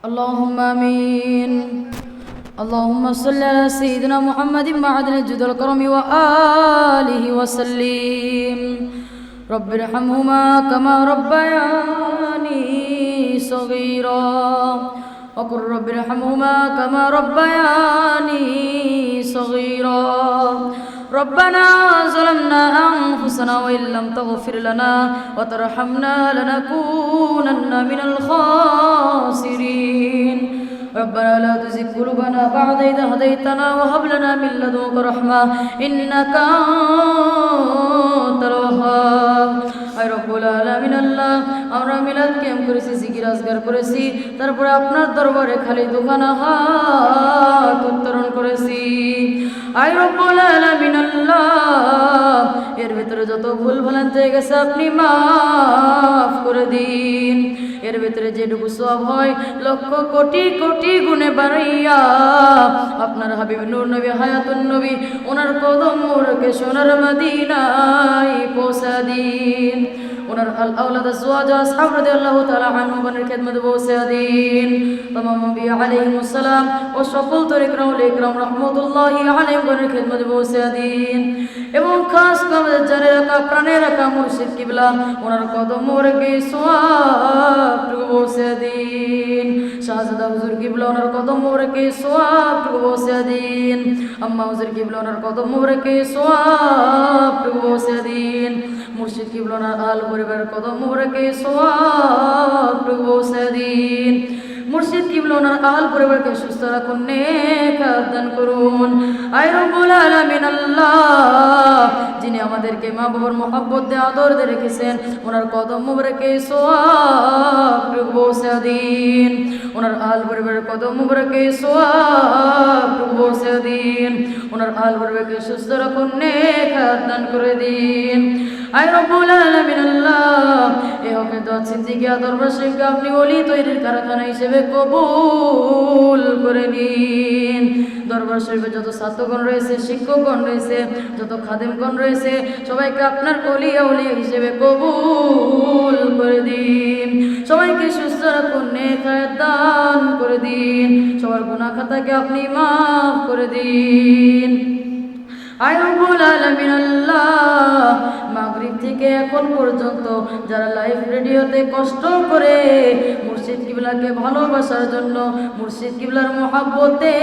اللهم آمين. اللهم صل على سيدنا محمد معدن الجود والكرم وآله وسلم. رب ارحمهما كما ربياني صغيرا وقل رب ارحمهما كما ربياني صغيرا. ربنا ظلمنا أنفسنا وإن لم تغفر لنا وترحمنا لنكونن من الخاسرين. ربنا لا تزغ قلوبنا بعد إذ هديتنا وهب لنا من لدنك رحمة إنك أنت الوهاب. আয় রব্বুল আলামিন আল্লাহ, আমরা মিলাদ কিয়াম করেছি, জিকির আজগার করেছি, তারপরে আপনার দরবারে খালি দুখানা হাত উত্তোলন করেছি। আয় রব্বুল আলামিন আল্লাহ, এর ভিতরে যত ভুল ভ্রান্তি হয়ে গেছে আপনি মাফ করে দিন। এর ভিতরে যেটুকু সওয়াব হয় লক্ষ কোটি কোটি গুণে বাড়াইয়া আপনার হাবিব নূর নবী হায়াতুন নবী ওনার কদম মোরকে সোনার মদিনায় পৌঁছা দিন। ওনার আওলাদ আজওয়াজ আসহাব রাদিয়াল্লাহু তাআলা আনহুগণের খেদমতে পৌঁছে দিন। তামাম আম্বিয়া আলাইহিমুস সালাম ও সকল তরিকার ওলি ইকরাম রাহমাতুল্লাহি আলাইহিমগণের খেদমতে পৌঁছে দিন। এবং খাস করে আমাদের জানে রাখা প্রাণে রাখা মুর্শিদ কিবলা ওনার কদম মোরকে সওয়াবটুকু পৌঁছে দিন। শাহজাদা হুজুর কিবলা ওনার কদম মোরকে সওয়াবটুকু পৌঁছে দিন। আম্মা হুজুর কিবলা ওনার কদম মোরকে সওয়াবটুকু পৌঁছে দিন। মুর্শিদ কিবলা ওনার আল পরিবারের কদম মোবারকে সওয়াবটুকু পৌঁছে দিন। মুর্শিদ কিবলা ওনার আল পরিবারকে সুস্থ রাখুন, নেক দান করুন। আয় রব্বুল আলামিন আল্লাহ, যিনি আমাদেরকে মা বাবার মহব্বত দিয়ে আদর দিয়ে রেখেছেন ওনার কদম মোবারকে সওয়াবটুকু পৌঁছে দিন। ওনার আল পরিবারের কদম মোবারকে সওয়াবটুকু পৌঁছে দিন। ওনার আল পরিবারকে সুস্থ রাখুন, নেক দান করে দিন। আয় রব্বুল আলামিন আল্লাহ, এই হকে দোয়া সিদ্দিকিয়া দরবার শরীফকে আপনি ওলি তৈরির কারখানা হিসেবে কবুল করে নিন। দরবার শরীফে যত ছাত্রগণ রয়েছে, শিক্ষকগণ রয়েছে, যত খাদেমগণ রয়েছে, সবাইকে আপনার ওলিয়া ওলিয়া হিসেবে কবুল করে দিন। সবাইকে সুস্থ রাখুন, নেক হায়াত দান করে দিন। সবার গুনাহ খাতাকে আপনি মাফ করে দিন। আয় রব্বুল আলামিন আল্লাহ, মাগরিব থেকে এখন পর্যন্ত যারা লাইভ রেডিওতে কষ্ট করে মুর্শিদ কিবলাকে ভালোবাসার জন্য মুর্শিদ কিবলার মহব্বতে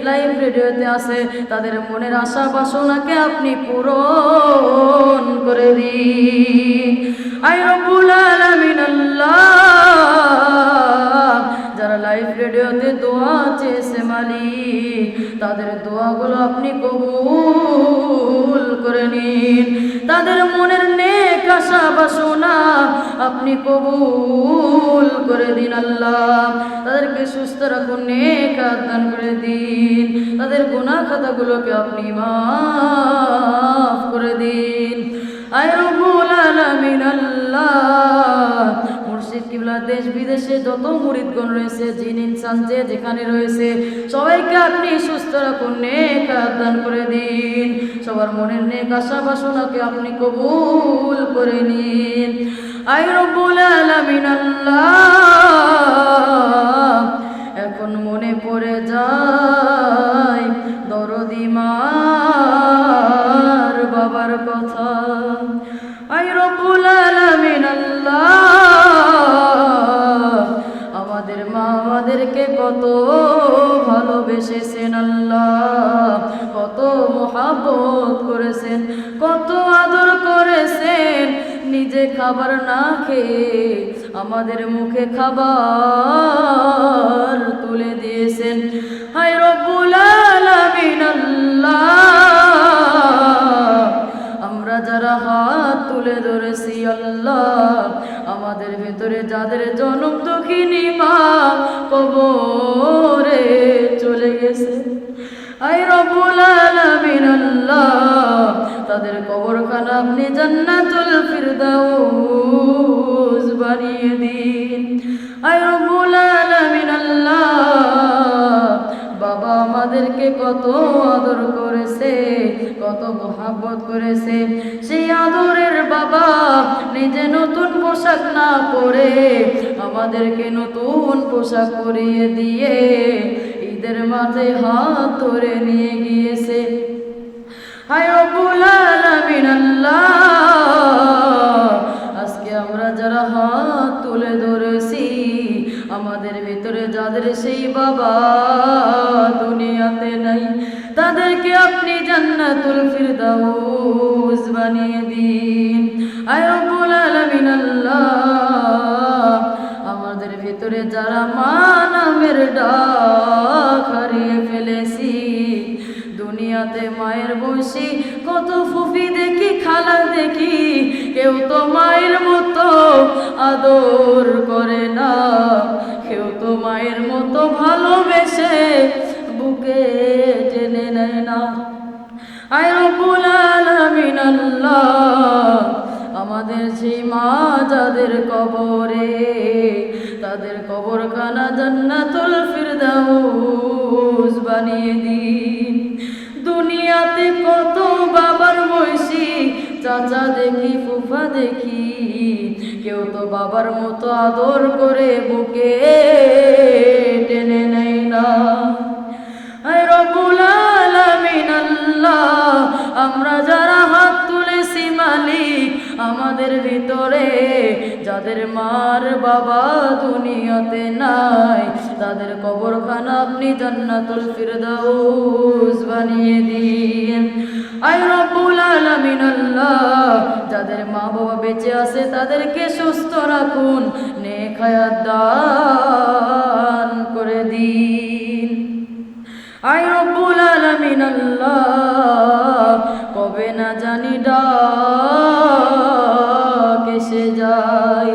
লাইভ রেডিওতে আছে, তাদের মনের আশা বাসনাকে আপনি পূরণ করে দিন। আয় রব্বুল আলামিন আল্লাহ, যারা লাইভ রেডিওতে দোয়া চেয়েছে মালিক, তাদের দোয়াগুলো আপনি কবুল করে নিন। তাদের মনের নেক আশা বাসনা আপনি কবুল করে দিন আল্লাহ। তাদেরকে সুস্থ রাখুন, নেক দান করে দিন। তাদের গুনাহ খাতাগুলোকে আপনি মাফ করে দিন। আয় রব্বুল আলামিন আল্লাহ, মুর্শিদ কিবলা দেশ বিদেশে যত মুরিদগণ রয়েছে, জিন ইনসান যে যেখানে রয়েছে, সবাইকে আপনি সুস্থ রাখুন, নেক দান করে দিন। সবার মনের নেক আশা বাসনাকে আপনি কবুল করে নিন। আয় রব্বুল আলামিন আল্লাহ, এখন মনে পড়ে যায় দরদি মার বাবার কথা। আয় রব্বুল আলামিন আল্লাহ, আমাদের মা আমাদেরকে কত ভালোবেসেছেন আল্লাহ, কত মহব্বত করেছেন, কত আদর করেছেন। নিজে খাবার না খেয়ে আমাদের মুখে খাবার তুলে দিয়েছেন। হায় রব্বুল আলামিন আল্লাহ, আমরা যারা হাত তুলে ধরেছি আল্লাহ, আমাদের ভেতরে যাদের জনম দুঃখিনী মা কবরে চলে গেছে, আয় রব্বুল আলামিন আল্লাহ, তাদের কবরখানা আপনি জান্নাতুল ফিরদাউস বানিয়ে দিন। আয় রব্বুল আলামিন আল্লাহ, বাবা মা আমাদেরকে কত আদর করেছে, কত মোহাব্বত করেছে। সেই আদরের বাবা নিজে নতুন পোশাক না পরে আমাদেরকে নতুন পোশাক পরিয়ে দিয়ে ঈদের মাঠে হাত ধরে নিয়ে গিয়েছে। হায় রব্বুল আলামিন আল্লাহ, আজকে আমরা যারা হাত তুলে ধরেছি আমাদের ভিতরে যাদের সেই বাবা দুনিয়াতে নাই, তাদেরকে আপনি জান্নাতুল ফিরদাউস বানিয়ে দিন। আয় রব্বুল আলামিন আল্লাহ, আমাদের ভিতরে যারা মা নামের ডাক হারিয়ে ফেলেছি, দুনিয়াতে মায়ের বয়সী কত ফুফি দেখি, খালা দেখি, কেউ তো মায়ের মতো আদর করে না, কেউ তো মায়ের মতো ভালোবেসে বুকে টেনে নেয় না। আয় রব্বুল আলামিন আল্লাহ, আমাদের সেই মা যাদের কবরে, তাদের কবরখানা জান্নাতুল ফিরদাউস বানিয়ে দিন। দুনিয়াতে কত বাবার বয়সী চাচা দেখি, ফুফা দেখি, কেউ তো বাবার মতো আদর করে বুকে টেনে নেয় না। আয় রব্বুল আলামিন আল্লাহ, আমরা যারা হাত তুলেছি মালিক, আমাদের ভিতরে যাদের মার বাবা দুনিয়াতে নাই, তাদের কবরখানা আপনি জান্নাতুল ফিরদাউস বানিয়ে দিন। আয় রব্বুল আলামিন আল্লাহ, যাদের মা বাবা বেঁচে আছে তাদেরকে সুস্থ রাখুন, নেক হায়াত দান করে দিন। আয় রব্বুল আলামিন আল্লাহ, কবে না জানি ডাক এসে যায়,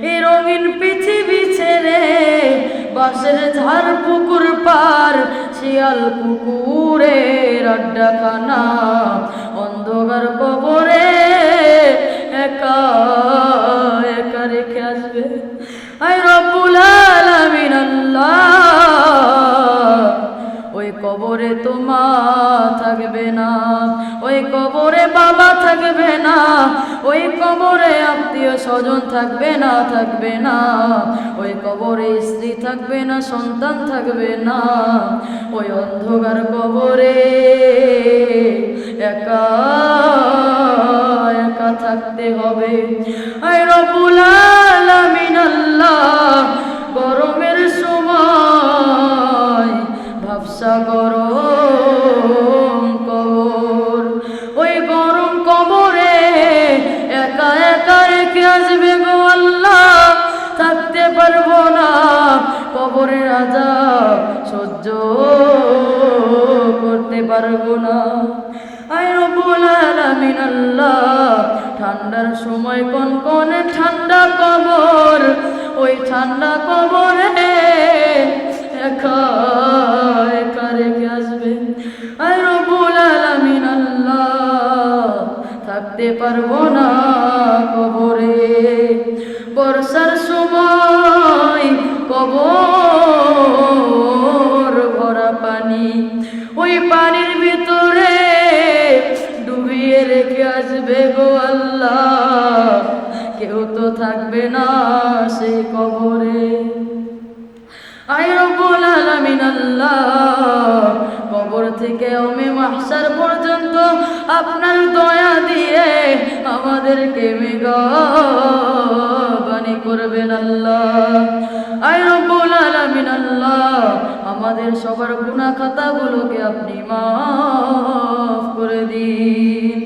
এই রঙিন পৃথিবী ছেড়ে বাঁশের ঝাড় পুকুর পার, শিয়াল কুকুরের আড্ডাখানা, অন্ধকার কবরে একা একা রেখে আসবে। আয় রব্বুল আলামিন আল্লাহ, ওই কবরে তো মা থাকবে না, ওই কবরে বাবা থাকবে না, ওই কবরে আত্মীয় স্বজন থাকবে না, থাকবে না, ওই কবরে স্ত্রী থাকবে না, সন্তান থাকবে না, ওই অন্ধকার কবরে একা একা থাকতে হবে। আয় রব্বুল আলামিন আল্লাহ, গরমের সময় ভাবসা গরম কবর, ওই গরম কবরে একা একা রেখে আসবে গো আল্লাহ, থাকতে পারবো না, কবরের আযাব সহ্য করতে পারবো না। আয় রব্বুল আলামিন আল্লাহ, ঠান্ডার সময় কনকনে ঠান্ডা কবর, ওই ঠান্ডা কবরে একা একা রেখে আসবে। আয় রব্বুল আলামিন আল্লাহ, থাকতে পারবো না কবরে। বর্ষার সময় কবর ভরা পানি, ওই পানির ভিতরে ডুবিয়ে রেখে আসবে গো আল্লাহ, কেউ তো থাকবে না সেই কবরে। আয় রব্বুল আলামিন আল্লাহ, কবর থেকে ওমে মাহশার পর্যন্ত আপনার দয়া দিয়ে আমাদেরকে মেহরবানি করবেন আল্লাহ। আয় রব্বুল আলামিন আল্লাহ, আমাদের সবার গুনাহ খাতাগুলোকে আপনি মাফ করে দিন।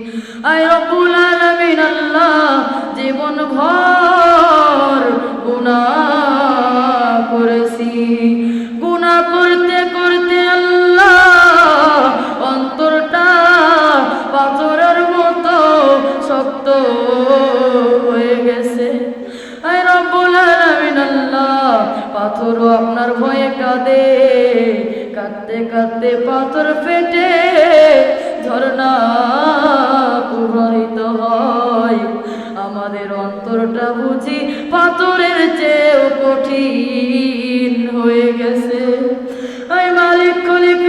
আয় রব্বুল আলামিন আল্লাহ, জীবন ভর গুনাহ করেছি, গুনাহ করতে করতে আল্লাহ অন্তরটা পাথরের মতো শক্ত হয়ে গেছে। আয় রব্বুল আলামিন আল্লাহ, পাথরও আপনার ভয়ে কাঁদে, কাঁদতে কাঁদতে পাথর ফেটে ঝর্ণা প্রবাহিত হয়। আমাদের অন্তরটা বুঝি পাথরের চেয়েও কঠিন হয়ে গেছে। আয় মালিক খলিক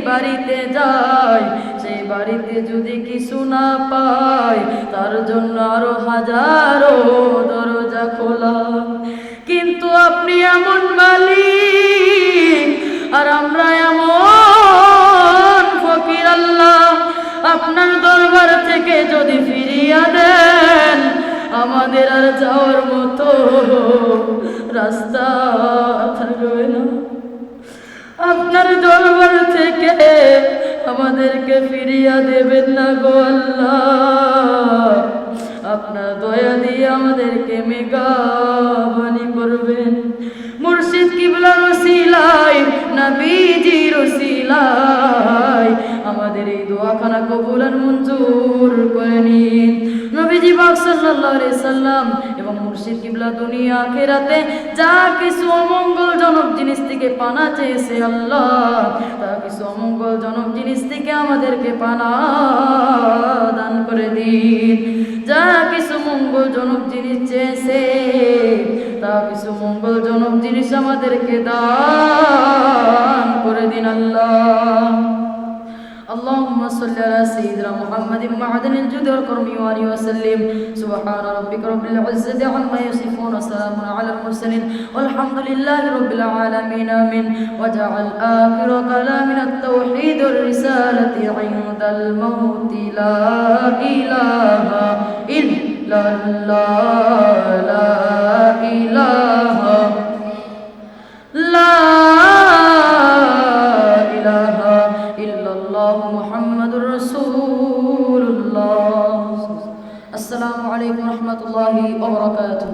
বাড়িতে যাই, সেই বাড়িতে যদি কিছু না পাই, তার জন্য আরো হাজারো দরজা খোলা। কিন্তু আপনি এমন মালিক আর আমরা এমন ফকির আল্লাহ, আপনার দরবার থেকে যদি ফিরিয়ে দেন, আমাদের আর যাওয়ার মতো রাস্তা থাকবে না। আপনার দরবার থেকে আমাদেরকে ফিরিয়ে দেবেন না গো আল্লাহ। আপনার দয়া দিয়ে আমাদেরকে মেঘাবানি করবেন। মুর্শিদ কিবলার ওসিলায়, নবীজির ওসিলায় আমাদের এই দোয়াখানা কবুল আর মঞ্জুর করে নিন। নবীজি পাক সাল্লাল্লাহু আলাইহি সাল্লাম এবং মুর্শিদ কিবলা দুনিয়া আখিরাতে যা কিছু অমঙ্গলজনক জিনিস থেকে পানা চেয়েছে আল্লাহ, তা কিছু অমঙ্গলজনক জিনিস থেকে আমাদেরকে পানা দান করে দিন। যা কিছু মঙ্গলজনক জিনিস চেয়েছে, তা কিছু মঙ্গলজনক জিনিস আমাদেরকে দান করে দিন আল্লাহ। اللهم صل على سيدنا محمد معدن الجود والكرم وآله وسلم. سبحان ربك رب العزة عما يصفون وسلام على المرسلين والحمد لله رب العالمين. آمين. وجعل آخر كلامنا التوحيد والرسالة عند الموت. لا إله إلا الله، لا إله لا محمد رسول الله. السلام عليكم ورحمة الله وبركاته.